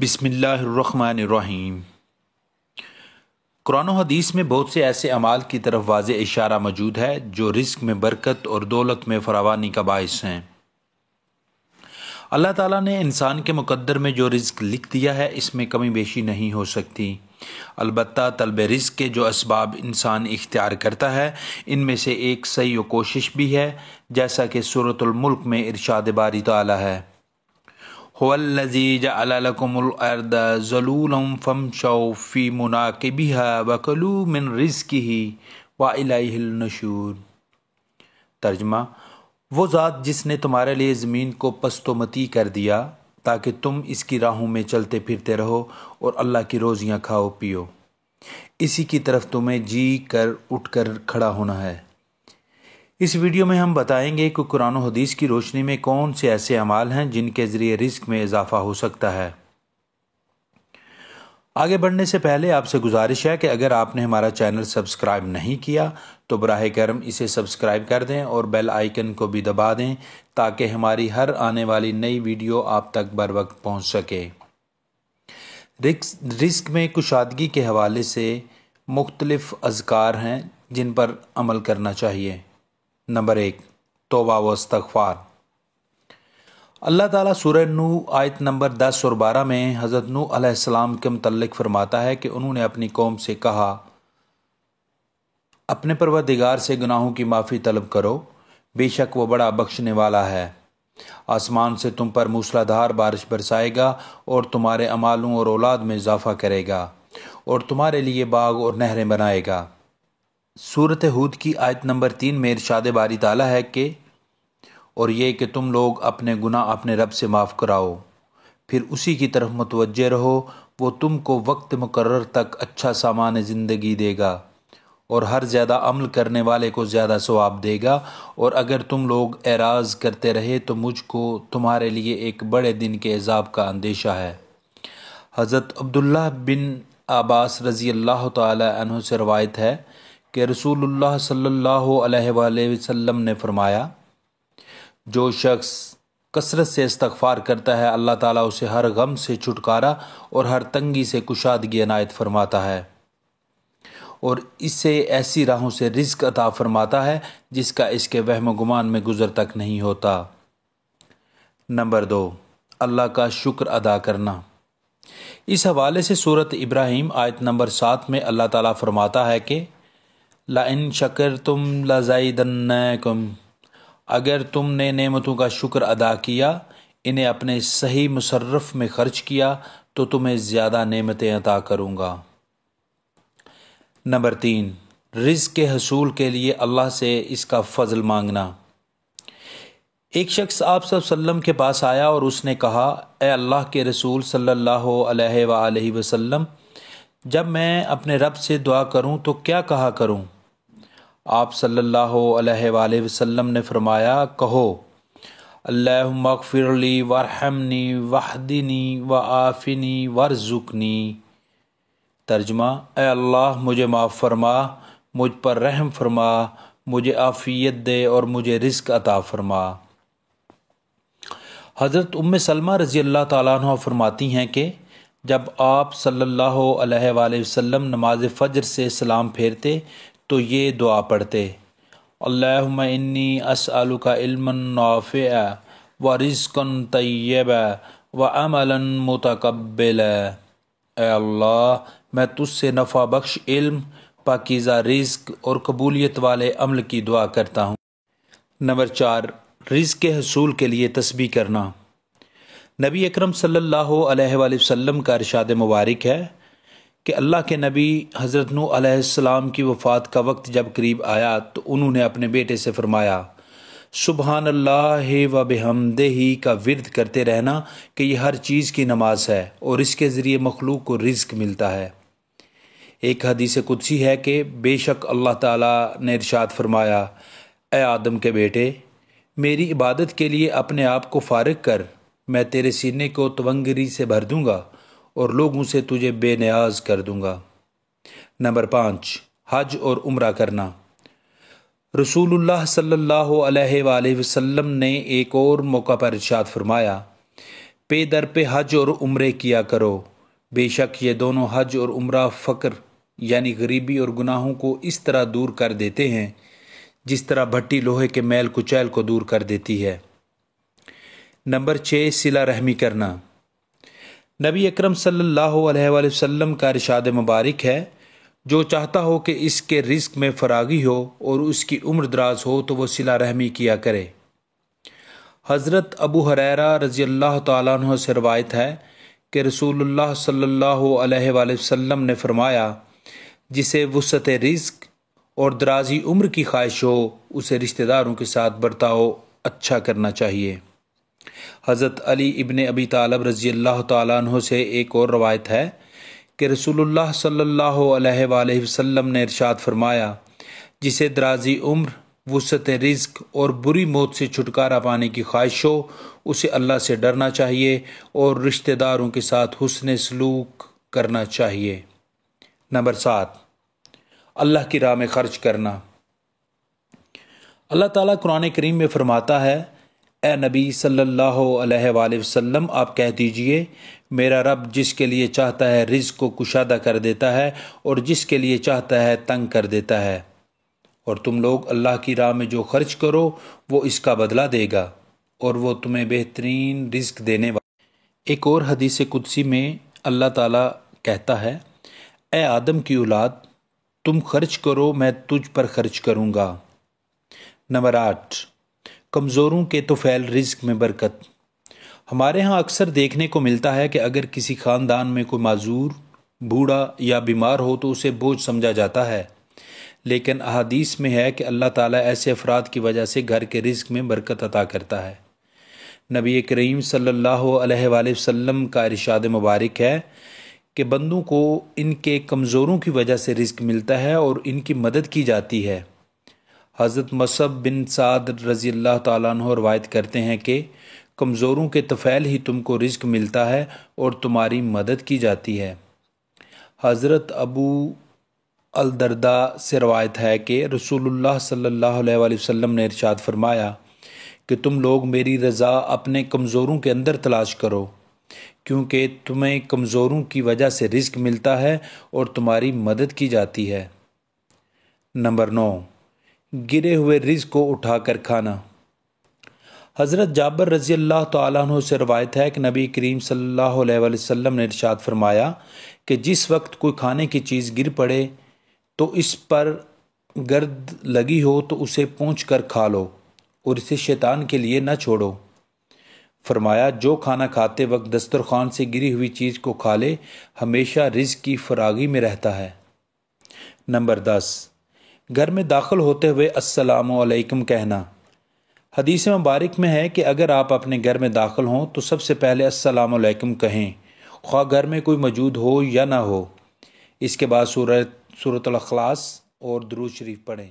بسم اللہ الرحمن الرحیم۔ قرآن و حدیث میں بہت سے ایسے اعمال کی طرف واضح اشارہ موجود ہے جو رزق میں برکت اور دولت میں فراوانی کا باعث ہیں۔ اللہ تعالیٰ نے انسان کے مقدر میں جو رزق لکھ دیا ہے اس میں کمی بیشی نہیں ہو سکتی۔ البتہ طلب رزق کے جو اسباب انسان اختیار کرتا ہے ان میں سے ایک سعی و کوشش بھی ہے، جیسا کہ سورۃ الملک میں ارشاد باری تعالیٰ ہے، هو الذی جعل لکم الارض ذلولا فامشوا فی مناکبها وکلوا من رزقہ والیہ النشور۔ ترجمہ: وہ ذات جس نے تمہارے لیے زمین کو پست و متی کر دیا تاکہ تم اس کی راہوں میں چلتے پھرتے رہو اور اللہ کی روزیاں کھاؤ پیو، اسی کی طرف تمہیں جی کر اٹھ کر کھڑا ہونا ہے۔ اس ویڈیو میں ہم بتائیں گے کہ قرآن و حدیث کی روشنی میں کون سے ایسے اعمال ہیں جن کے ذریعے رزق میں اضافہ ہو سکتا ہے۔ آگے بڑھنے سے پہلے آپ سے گزارش ہے کہ اگر آپ نے ہمارا چینل سبسکرائب نہیں کیا تو براہ کرم اسے سبسکرائب کر دیں اور بیل آئیکن کو بھی دبا دیں تاکہ ہماری ہر آنے والی نئی ویڈیو آپ تک بر وقت پہنچ سکے۔ رزق میں کشادگی کے حوالے سے مختلف اذکار ہیں جن پر عمل کرنا چاہیے۔ نمبر 1، توبہ و استغفار۔ اللہ تعالیٰ سورہ نوح آیت نمبر 10 اور 12 میں حضرت نوح علیہ السلام کے متعلق فرماتا ہے کہ انہوں نے اپنی قوم سے کہا، اپنے پروردگار سے گناہوں کی معافی طلب کرو، بے شک وہ بڑا بخشنے والا ہے۔ آسمان سے تم پر موسلادھار بارش برسائے گا اور تمہارے اعمالوں اور اولاد میں اضافہ کرے گا اور تمہارے لیے باغ اور نہریں بنائے گا۔ سورۃ ہود کی آیت نمبر 3 میں ارشاد باری تعالیٰ ہے کہ اور یہ کہ تم لوگ اپنے گناہ اپنے رب سے معاف کراؤ، پھر اسی کی طرف متوجہ رہو، وہ تم کو وقت مقرر تک اچھا سامان زندگی دے گا اور ہر زیادہ عمل کرنے والے کو زیادہ ثواب دے گا، اور اگر تم لوگ اعراض کرتے رہے تو مجھ کو تمہارے لیے ایک بڑے دن کے عذاب کا اندیشہ ہے۔ حضرت عبداللہ بن عباس رضی اللہ تعالی عنہ سے روایت ہے کہ رسول اللہ صلی اللہ علیہ وآلہ وسلم نے فرمایا، جو شخص کثرت سے استغفار کرتا ہے اللہ تعالیٰ اسے ہر غم سے چھٹکارا اور ہر تنگی سے کشادگی عنایت فرماتا ہے اور اسے ایسی راہوں سے رزق عطا فرماتا ہے جس کا اس کے وہم و گمان میں گزر تک نہیں ہوتا۔ نمبر 2، اللہ کا شکر ادا کرنا۔ اس حوالے سے سورۃ ابراہیم آیت نمبر 7 میں اللہ تعالیٰ فرماتا ہے کہ لَإِن شَكَرْتُمْ لَزَيْدَنَّكُمْ، اگر تم نے نعمتوں کا شکر ادا کیا، انہیں اپنے صحیح مصرف میں خرچ کیا تو تمہیں زیادہ نعمتیں عطا کروں گا۔ نمبر 3، رزق کے حصول کے لیے اللہ سے اس کا فضل مانگنا۔ ایک شخص آپ صلی اللہ علیہ وسلم کے پاس آیا اور اس نے کہا، اے اللہ کے رسول صلی اللہ علیہ وآلہ وسلم، جب میں اپنے رب سے دعا کروں تو کیا کہا کروں؟ آپ صلی اللہ علیہ وآلہ وسلم نے فرمایا، کہو اللہم اغفر لی وارحمنی واہدنی وعافنی وارزقنی۔ ترجمہ: اے اللہ مجھے معاف فرما، مجھ پر رحم فرما، مجھے عافیت دے اور مجھے رزق عطا فرما۔ حضرت ام سلمہ رضی اللہ تعالیٰ عنہ فرماتی ہیں کہ جب آپ صلی اللہ علیہ وآلہ وسلم نماز فجر سے سلام پھیرتے تو یہ دعا پڑھتے، اللہم انی اسألک علما نافعا ورزقا طیبا وعملا متقبلا۔ اے اللہ میں تجھ سے نفع بخش علم، پاکیزہ رزق اور قبولیت والے عمل کی دعا کرتا ہوں۔ نمبر 4، رزق کے حصول کے لیے تسبیح کرنا۔ نبی اکرم صلی اللہ علیہ وآلہ وسلم کا ارشاد مبارک ہے کہ اللہ کے نبی حضرت نوح علیہ السلام کی وفات کا وقت جب قریب آیا تو انہوں نے اپنے بیٹے سے فرمایا، سبحان اللہ و بحمدہ کا ورد کرتے رہنا کہ یہ ہر چیز کی نماز ہے اور اس کے ذریعے مخلوق کو رزق ملتا ہے۔ ایک حدیث قدسی ہے کہ بے شک اللہ تعالیٰ نے ارشاد فرمایا، اے آدم کے بیٹے، میری عبادت کے لیے اپنے آپ کو فارغ کر، میں تیرے سینے کو تونگری سے بھر دوں گا اور لوگوں سے تجھے بے نیاز کر دوں گا۔ نمبر 5، حج اور عمرہ کرنا۔ رسول اللہ صلی اللہ علیہ وآلہ وسلم نے ایک اور موقع پر ارشاد فرمایا، پے در پہ حج اور عمرے کیا کرو، بے شک یہ دونوں حج اور عمرہ فقر یعنی غریبی اور گناہوں کو اس طرح دور کر دیتے ہیں جس طرح بھٹی لوہے کے میل کچیل کو دور کر دیتی ہے۔ نمبر 6، صلہ رحمی کرنا۔ نبی اکرم صلی اللہ علیہ وآلہ وسلم کا ارشاد مبارک ہے، جو چاہتا ہو کہ اس کے رزق میں فراغی ہو اور اس کی عمر دراز ہو تو وہ صلہ رحمی کیا کرے۔ حضرت ابو ہریرہ رضی اللہ تعالیٰ عنہ سے روایت ہے کہ رسول اللہ صلی اللہ علیہ وآلہ وسلم نے فرمایا، جسے وسعت رزق اور درازی عمر کی خواہش ہو اسے رشتہ داروں کے ساتھ برتاؤ اچھا کرنا چاہیے۔ حضرت علی ابن ابی طالب رضی اللہ تعالیٰ عنہ سے ایک اور روایت ہے کہ رسول اللہ صلی اللہ علیہ وآلہ وسلم نے ارشاد فرمایا، جسے درازی عمر، وسعت رزق اور بری موت سے چھٹکارا پانے کی خواہش ہو اسے اللہ سے ڈرنا چاہیے اور رشتہ داروں کے ساتھ حسن سلوک کرنا چاہیے۔ نمبر 7، اللہ کی راہ میں خرچ کرنا۔ اللہ تعالیٰ قرآن کریم میں فرماتا ہے، اے نبی صلی اللہ علیہ وآلہ وسلم آپ کہہ دیجئے، میرا رب جس کے لیے چاہتا ہے رزق کو کشادہ کر دیتا ہے اور جس کے لیے چاہتا ہے تنگ کر دیتا ہے، اور تم لوگ اللہ کی راہ میں جو خرچ کرو وہ اس کا بدلہ دے گا اور وہ تمہیں بہترین رزق دینے والا۔ ایک اور حدیث قدسی میں اللہ تعالیٰ کہتا ہے، اے آدم کی اولاد تم خرچ کرو میں تجھ پر خرچ کروں گا۔ نمبر 8، کمزوروں کے طفیل رزق میں برکت۔ ہمارے ہاں اکثر دیکھنے کو ملتا ہے کہ اگر کسی خاندان میں کوئی معذور، بوڑھا یا بیمار ہو تو اسے بوجھ سمجھا جاتا ہے، لیکن احادیث میں ہے کہ اللہ تعالیٰ ایسے افراد کی وجہ سے گھر کے رزق میں برکت عطا کرتا ہے۔ نبی کریم صلی اللہ علیہ وآلہ وسلم کا ارشاد مبارک ہے کہ بندوں کو ان کے کمزوروں کی وجہ سے رزق ملتا ہے اور ان کی مدد کی جاتی ہے۔ حضرت مصعب بن سعد رضی اللہ تعالیٰ عنہ روایت کرتے ہیں کہ کمزوروں کے طفیل ہی تم کو رزق ملتا ہے اور تمہاری مدد کی جاتی ہے۔ حضرت ابو الدرداء سے روایت ہے کہ رسول اللہ صلی اللہ علیہ وآلہ وسلم نے ارشاد فرمایا کہ تم لوگ میری رضا اپنے کمزوروں کے اندر تلاش کرو، کیونکہ تمہیں کمزوروں کی وجہ سے رزق ملتا ہے اور تمہاری مدد کی جاتی ہے۔ نمبر 9، گرے ہوئے رزق کو اٹھا کر کھانا۔ حضرت جابر رضی اللہ تعالیٰ عنہ سے روایت ہے کہ نبی کریم صلی اللہ علیہ وآلہ وسلم نے ارشاد فرمایا کہ جس وقت کوئی کھانے کی چیز گر پڑے تو اس پر گرد لگی ہو تو اسے پونچھ کر کھا لو اور اسے شیطان کے لیے نہ چھوڑو۔ فرمایا، جو کھانا کھاتے وقت دسترخوان سے گری ہوئی چیز کو کھا لے ہمیشہ رزق کی فراغی میں رہتا ہے۔ نمبر 10، گھر میں داخل ہوتے ہوئے السلام علیکم کہنا۔ حدیث مبارک میں ہے کہ اگر آپ اپنے گھر میں داخل ہوں تو سب سے پہلے السلام علیکم کہیں، خواہ گھر میں کوئی موجود ہو یا نہ ہو۔ اس کے بعد سورۃ الاخلاص اور درود شریف پڑھیں۔